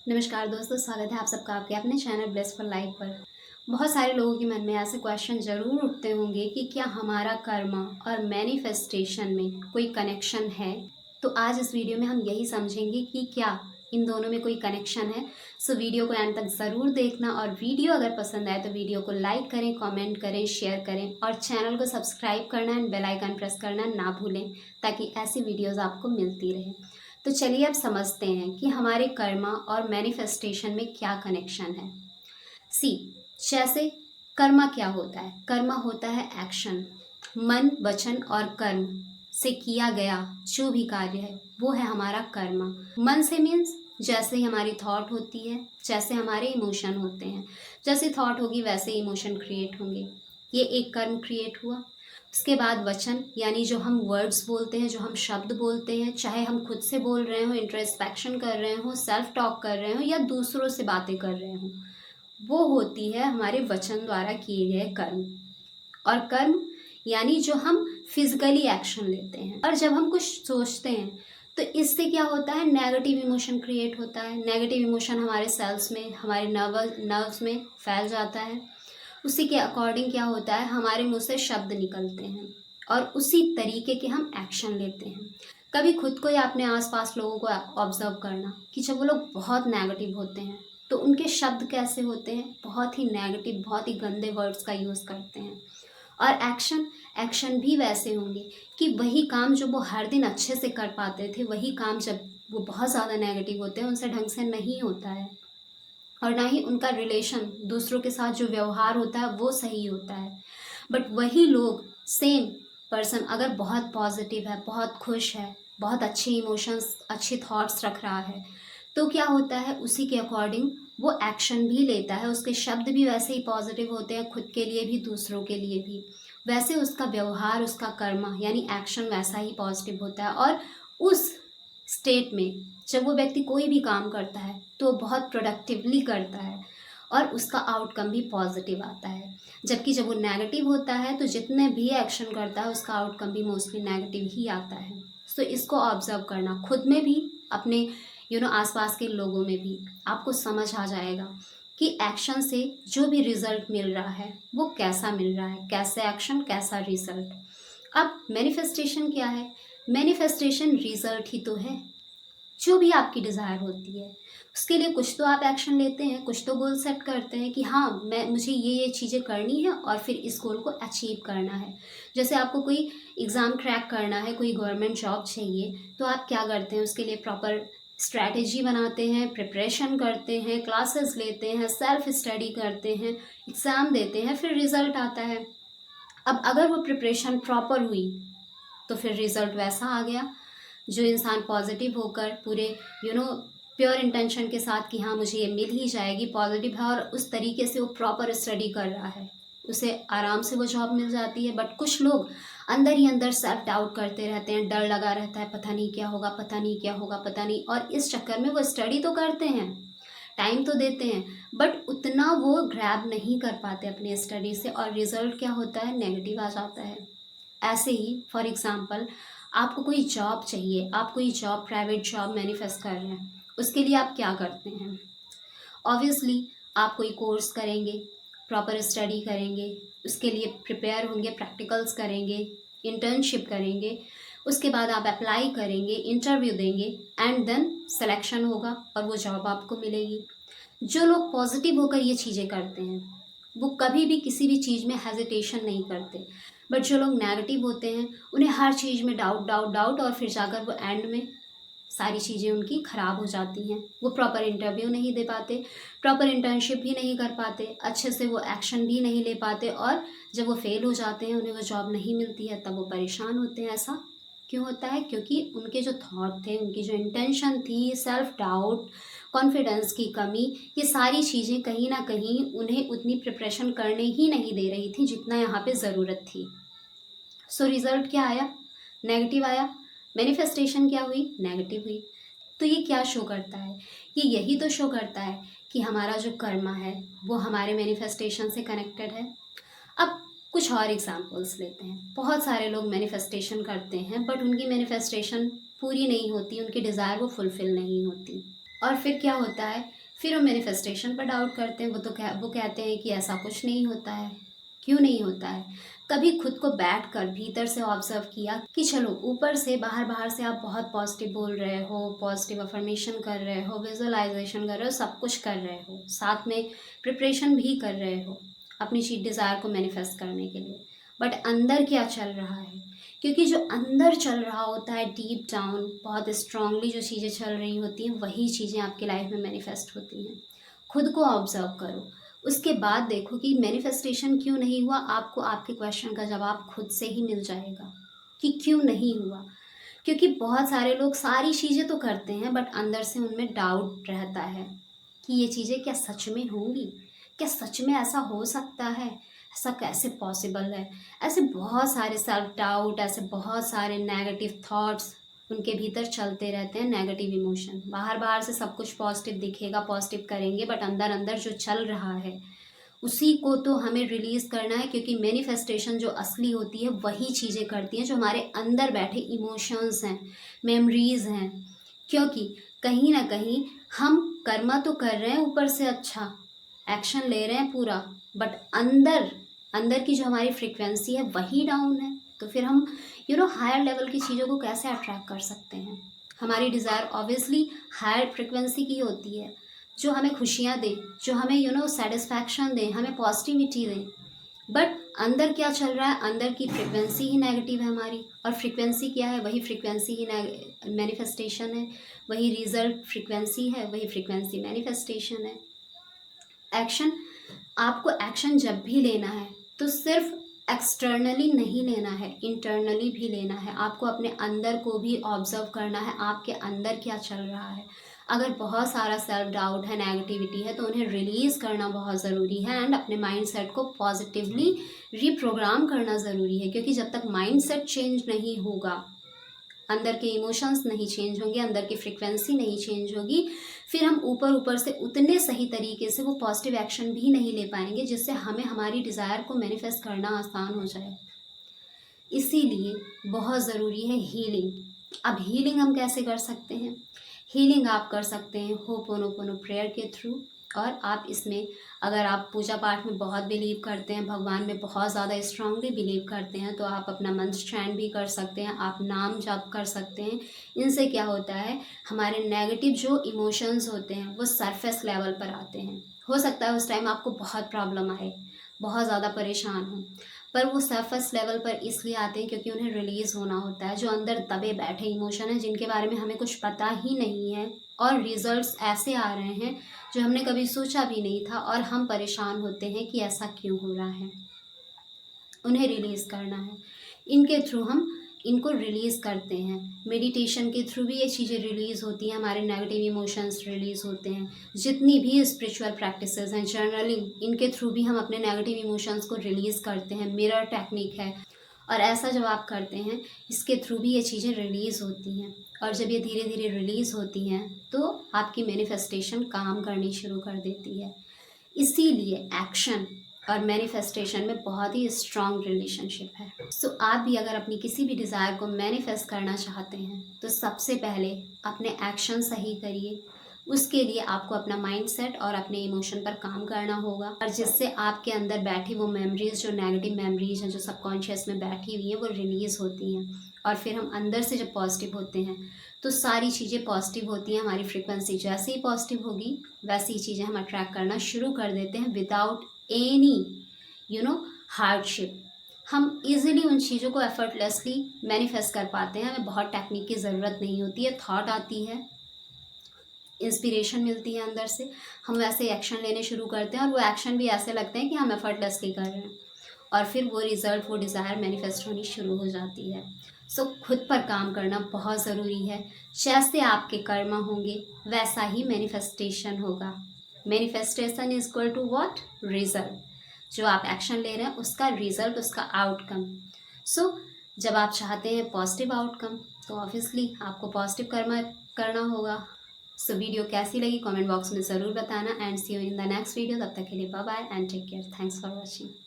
नमस्कार दोस्तों, स्वागत है आप सबका आपके अपने चैनल ब्लेसफुल लाइफ पर। बहुत सारे लोगों के मन में ऐसे क्वेश्चन ज़रूर उठते होंगे कि क्या हमारा कर्मा और मैनिफेस्टेशन में कोई कनेक्शन है। तो आज इस वीडियो में हम यही समझेंगे कि क्या इन दोनों में कोई कनेक्शन है। सो वीडियो को एंड तक ज़रूर देखना और वीडियो अगर पसंद आए तो वीडियो को लाइक करें, कमेंट करें, शेयर करें और चैनल को सब्सक्राइब करना एंड बेल आइकन प्रेस करना ना भूलें ताकि ऐसी वीडियोज़ आपको मिलती रहे। तो चलिए अब समझते हैं कि हमारे कर्मा और मैनिफेस्टेशन में क्या कनेक्शन है। सी, जैसे कर्मा क्या होता है? कर्मा होता है एक्शन, मन, वचन और कर्म से किया गया जो भी कार्य है वो है हमारा कर्मा। मन से मीन्स जैसे ही हमारी थॉट होती है, जैसे हमारे इमोशन होते हैं, जैसे थॉट होगी वैसे इमोशन क्रिएट होंगे। ये एक कर्म क्रिएट हुआ। उसके बाद वचन यानी जो हम वर्ड्स बोलते हैं, जो हम शब्द बोलते हैं, चाहे हम खुद से बोल रहे हो, इंट्रोस्पेक्शन कर रहे हो, सेल्फ टॉक कर रहे हो या दूसरों से बातें कर रहे हो, वो होती है हमारे वचन द्वारा किए गए कर्म। और कर्म यानी जो हम फिजिकली एक्शन लेते हैं। और जब हम कुछ सोचते हैं तो इससे क्या होता है, नेगेटिव इमोशन क्रिएट होता है। नेगेटिव इमोशन हमारे सेल्स में, हमारे नर्व्स में फैल जाता है। उसी के अकॉर्डिंग क्या होता है, हमारे मुंह से शब्द निकलते हैं और उसी तरीके के हम एक्शन लेते हैं। कभी खुद को या अपने आसपास लोगों को ऑब्जर्व करना कि जब वो लोग बहुत नेगेटिव होते हैं तो उनके शब्द कैसे होते हैं, बहुत ही नेगेटिव, बहुत ही गंदे वर्ड्स का यूज़ करते हैं। और एक्शन भी वैसे होंगे कि वही काम जो वो हर दिन अच्छे से कर पाते थे, वही काम जब वो बहुत ज़्यादा नेगेटिव होते हैं उनसे ढंग से नहीं होता है। और ना ही उनका रिलेशन दूसरों के साथ जो व्यवहार होता है वो सही होता है। बट वही लोग, सेम पर्सन अगर बहुत पॉजिटिव है, बहुत खुश है, बहुत अच्छे इमोशंस, अच्छे थॉट्स रख रहा है, तो क्या होता है उसी के अकॉर्डिंग वो एक्शन भी लेता है। उसके शब्द भी वैसे ही पॉजिटिव होते हैं, खुद के लिए भी दूसरों के लिए भी। वैसे उसका व्यवहार, उसका कर्मा यानी एक्शन वैसा ही पॉजिटिव होता है। और उस स्टेट में जब वो व्यक्ति कोई भी काम करता है तो बहुत प्रोडक्टिवली करता है और उसका आउटकम भी पॉजिटिव आता है। जबकि जब वो नेगेटिव होता है तो जितने भी एक्शन करता है उसका आउटकम भी मोस्टली नेगेटिव ही आता है। सो इसको ऑब्जर्व करना खुद में भी, अपने आसपास के लोगों में भी, आपको समझ आ जाएगा कि एक्शन से जो भी रिजल्ट मिल रहा है वो कैसा मिल रहा है, कैसे एक्शन कैसा रिजल्ट। अब मैनिफेस्टेशन क्या है? मैनिफेस्टेशन रिजल्ट ही तो है। जो भी आपकी डिज़ायर होती है उसके लिए कुछ तो आप एक्शन लेते हैं, कुछ तो गोल सेट करते हैं कि हाँ मुझे ये चीज़ें करनी है और फिर इस गोल को अचीव करना है। जैसे आपको कोई एग्ज़ाम क्रैक करना है, कोई गवर्नमेंट जॉब चाहिए, तो आप क्या करते हैं, उसके लिए प्रॉपर स्ट्रैटेजी बनाते हैं, प्रिपरेशन करते हैं, क्लासेस लेते हैं, सेल्फ स्टडी करते हैं, एग्ज़ाम देते हैं, फिर रिज़ल्ट आता है। अब अगर वो प्रिपरेशन प्रॉपर हुई तो फिर रिज़ल्ट वैसा आ गया। जो इंसान पॉजिटिव होकर पूरे प्योर इंटेंशन के साथ कि हाँ मुझे ये मिल ही जाएगी, पॉजिटिव है और उस तरीके से वो प्रॉपर स्टडी कर रहा है, उसे आराम से वो जॉब मिल जाती है। बट कुछ लोग अंदर ही अंदर सेल्फ डाउट करते रहते हैं, डर लगा रहता है, पता नहीं क्या होगा, पता नहीं क्या होगा, पता नहीं। और इस चक्कर में वो स्टडी तो करते हैं, टाइम तो देते हैं, बट उतना वो ग्रैब नहीं कर पाते अपने स्टडी से और रिजल्ट क्या होता है, नेगेटिव आ जाता है। ऐसे ही फॉर एग्ज़ाम्पल, आपको कोई जॉब चाहिए, आप कोई जॉब, प्राइवेट जॉब मैनिफेस्ट कर रहे हैं, उसके लिए आप क्या करते हैं? ऑब्वियसली आप कोई कोर्स करेंगे, प्रॉपर स्टडी करेंगे, उसके लिए प्रिपेयर होंगे, प्रैक्टिकल्स करेंगे, इंटर्नशिप करेंगे, उसके बाद आप अप्लाई करेंगे, इंटरव्यू देंगे एंड देन सिलेक्शन होगा और वो जॉब आपको मिलेगी। जो लोग पॉजिटिव होकर ये चीज़ें करते हैं वो कभी भी किसी भी चीज़ में हेजिटेशन नहीं करते। बट जो लोग नेगेटिव होते हैं उन्हें हर चीज़ में डाउट डाउट डाउट और फिर जाकर वो एंड में सारी चीज़ें उनकी ख़राब हो जाती हैं। वो प्रॉपर इंटरव्यू नहीं दे पाते, प्रॉपर इंटर्नशिप भी नहीं कर पाते, अच्छे से वो एक्शन भी नहीं ले पाते और जब वो फेल हो जाते हैं, उन्हें वो जॉब नहीं मिलती है, तब वो परेशान होते हैं। ऐसा क्यों होता है? क्योंकि उनके जो थॉट थे, उनकी जो इंटेंशन थी, सेल्फ डाउट, कॉन्फिडेंस की कमी, ये सारी चीज़ें कहीं ना कहीं उन्हें उतनी प्रिपरेशन करने ही नहीं दे रही थी जितना यहाँ पे ज़रूरत थी। सो रिज़ल्ट क्या आया? नेगेटिव आया। मैनिफेस्टेशन क्या हुई? नेगेटिव हुई। तो ये क्या शो करता है? ये यही तो शो करता है कि हमारा जो कर्मा है वो हमारे मैनिफेस्टेशन से कनेक्टेड है। अब कुछ और एग्जांपल्स लेते हैं। बहुत सारे लोग मैनिफेस्टेशन करते हैं बट उनकी मैनिफेस्टेशन पूरी नहीं होती, उनकी डिज़ायर वो फुलफ़िल नहीं होती। और फिर क्या होता है, फिर वो मैनिफेस्टेशन पर डाउट करते हैं। वो कहते हैं कि ऐसा कुछ नहीं होता है। क्यों नहीं होता है? कभी खुद को बैठ कर भीतर से ऑब्जर्व किया कि चलो ऊपर से बाहर बाहर से आप बहुत पॉजिटिव बोल रहे हो, पॉजिटिव अफर्मेशन कर रहे हो, विजुअलाइजेशन कर रहे हो, सब कुछ कर रहे हो, साथ में प्रिपरेशन भी कर रहे हो अपनी चीज डिज़ायर को मैनिफेस्ट करने के लिए, बट अंदर क्या चल रहा है? क्योंकि जो अंदर चल रहा होता है डीप डाउन, बहुत स्ट्रांगली जो चीज़ें चल रही होती हैं, वही चीज़ें आपके लाइफ में मैनिफेस्ट होती हैं। खुद को ऑब्जर्व करो, उसके बाद देखो कि मैनिफेस्टेशन क्यों नहीं हुआ। आपको आपके क्वेश्चन का जवाब खुद से ही मिल जाएगा कि क्यों नहीं हुआ। क्योंकि बहुत सारे लोग सारी चीज़ें तो करते हैं, बट अंदर से उनमें डाउट रहता है कि ये चीज़ें क्या सच में होंगी, क्या सच में ऐसा हो सकता है, ऐसा कैसे पॉसिबल है। ऐसे बहुत सारे सेल्फ डाउट, ऐसे बहुत सारे नेगेटिव थॉट्स उनके भीतर चलते रहते हैं, नेगेटिव इमोशन। बाहर बाहर से सब कुछ पॉजिटिव दिखेगा, पॉजिटिव करेंगे, बट अंदर अंदर जो चल रहा है उसी को तो हमें रिलीज़ करना है। क्योंकि मैनिफेस्टेशन जो असली होती है वही चीज़ें करती हैं जो हमारे अंदर बैठे इमोशंस हैं, मेमोरीज़ हैं। क्योंकि कहीं ना कहीं हम कर्मा तो कर रहे हैं ऊपर से, अच्छा एक्शन ले रहे हैं पूरा, बट अंदर अंदर की जो हमारी फ्रीक्वेंसी है वही डाउन है। तो फिर हम हायर लेवल की चीज़ों को कैसे अट्रैक्ट कर सकते हैं? हमारी डिज़ायर ऑब्वियसली हायर फ्रिक्वेंसी की होती है, जो हमें खुशियाँ दे, जो हमें सेटिस्फैक्शन दे, हमें पॉजिटिविटी दे। बट अंदर क्या चल रहा है? अंदर की फ्रिक्वेंसी ही नेगेटिव है हमारी, और फ्रिक्वेंसी क्या है? वही फ्रिक्वेंसी ही मैनिफेस्टेशन है, वही रिजल्ट फ्रिक्वेंसी है, वही फ्रिक्वेंसी मैनिफेस्टेशन है। एक्शन, आपको एक्शन जब भी लेना है तो सिर्फ एक्सटर्नली नहीं लेना है, इंटरनली भी लेना है। आपको अपने अंदर को भी ऑब्जर्व करना है, आपके अंदर क्या चल रहा है। अगर बहुत सारा सेल्फ डाउट है, नेगेटिविटी है, तो उन्हें रिलीज़ करना बहुत ज़रूरी है, एंड अपने माइंड सेट को पॉजिटिवली रीप्रोग्राम करना ज़रूरी है। क्योंकि जब तक माइंड सेट चेंज नहीं होगा, अंदर के इमोशंस नहीं चेंज होंगे, अंदर की फ्रिक्वेंसी नहीं चेंज होगी, फिर हम ऊपर ऊपर से उतने सही तरीके से वो पॉजिटिव एक्शन भी नहीं ले पाएंगे जिससे हमें हमारी डिज़ायर को मैनिफेस्ट करना आसान हो जाए। इसीलिए बहुत ज़रूरी है हीलिंग। अब हीलिंग हम कैसे कर सकते हैं? हीलिंग आप कर सकते हैं होपोनोपोनो प्रेयर के थ्रू। और आप इसमें, अगर आप पूजा पाठ में बहुत बिलीव करते हैं, भगवान में बहुत ज़्यादा स्ट्रांगली बिलीव करते हैं, तो आप अपना मंत्र चैंट भी कर सकते हैं, आप नाम जप कर सकते हैं। इनसे क्या होता है, हमारे नेगेटिव जो इमोशंस होते हैं वो सरफेस लेवल पर आते हैं। हो सकता है उस टाइम आपको बहुत प्रॉब्लम आए, बहुत ज़्यादा परेशान हो, पर वो सरफेस लेवल पर इसलिए आते हैं क्योंकि उन्हें रिलीज़ होना होता है। जो अंदर दबे बैठे इमोशन हैं, जिनके बारे में हमें कुछ पता ही नहीं है, और रिजल्ट्स ऐसे आ रहे हैं जो हमने कभी सोचा भी नहीं था, और हम परेशान होते हैं कि ऐसा क्यों हो रहा है। उन्हें रिलीज़ करना है। इनके थ्रू हम इनको रिलीज़ करते हैं। मेडिटेशन के थ्रू भी ये चीज़ें रिलीज़ होती हैं, हमारे नेगेटिव इमोशंस रिलीज़ होते हैं। जितनी भी स्पिरिचुअल प्रैक्टिसेस हैं, जर्नलिंग, इनके थ्रू भी हम अपने नेगेटिव इमोशंस को रिलीज़ करते हैं। मिरर टेक्निक है, और ऐसा जब आप करते हैं, इसके थ्रू भी ये चीज़ें रिलीज़ होती हैं। और जब ये धीरे धीरे रिलीज़ होती हैं तो आपकी मैनिफेस्टेशन काम करनी शुरू कर देती है। इसीलिए एक्शन और मैनिफेस्टेशन में बहुत ही स्ट्रॉन्ग रिलेशनशिप है। सो आप भी अगर अपनी किसी भी डिज़ायर को मैनिफेस्ट करना चाहते हैं तो सबसे पहले अपने एक्शन सही करिए। उसके लिए आपको अपना माइंडसेट और अपने इमोशन पर काम करना होगा, और जिससे आपके अंदर बैठी वो मेमोरीज, जो नेगेटिव मेमोरीज हैं, जो सबकॉन्शियस में बैठी हुई हैं, वो रिलीज़ होती हैं। और फिर हम अंदर से जब पॉजिटिव होते हैं तो सारी चीज़ें पॉजिटिव होती हैं। हमारी फ्रिक्वेंसी जैसे ही पॉजिटिव होगी वैसी ही चीज़ें हम अट्रैक्ट करना शुरू कर देते हैं, विदाउट एनी हार्डशिप। हम इजीली उन चीज़ों को एफर्टलेसली मैनिफेस्ट कर पाते हैं। हमें बहुत टेक्निक की ज़रूरत नहीं होती है। थॉट आती है, इंस्पिरेशन मिलती है अंदर से, हम वैसे एक्शन लेने शुरू करते हैं, और वो एक्शन भी ऐसे लगते हैं कि हम एफर्टलेसली कर रहे हैं, और फिर वो रिज़ल्ट, वो डिज़ायर मैनिफेस्ट होनी शुरू हो जाती है। सो खुद पर काम करना बहुत ज़रूरी है। जैसे आपके कर्म होंगे वैसा ही मैनिफेस्टेशन होगा। Manifestation is equal to what? Result. जो आप एक्शन ले रहे हैं उसका रिजल्ट, उसका आउटकम। सो जब आप चाहते हैं पॉजिटिव आउटकम, तो ऑब्वियसली आपको पॉजिटिव कर्म करना होगा। सो वीडियो कैसी लगी कमेंट बॉक्स में ज़रूर बताना, and see you in the next video. तब तक के लिए bye bye and take care. Thanks for watching.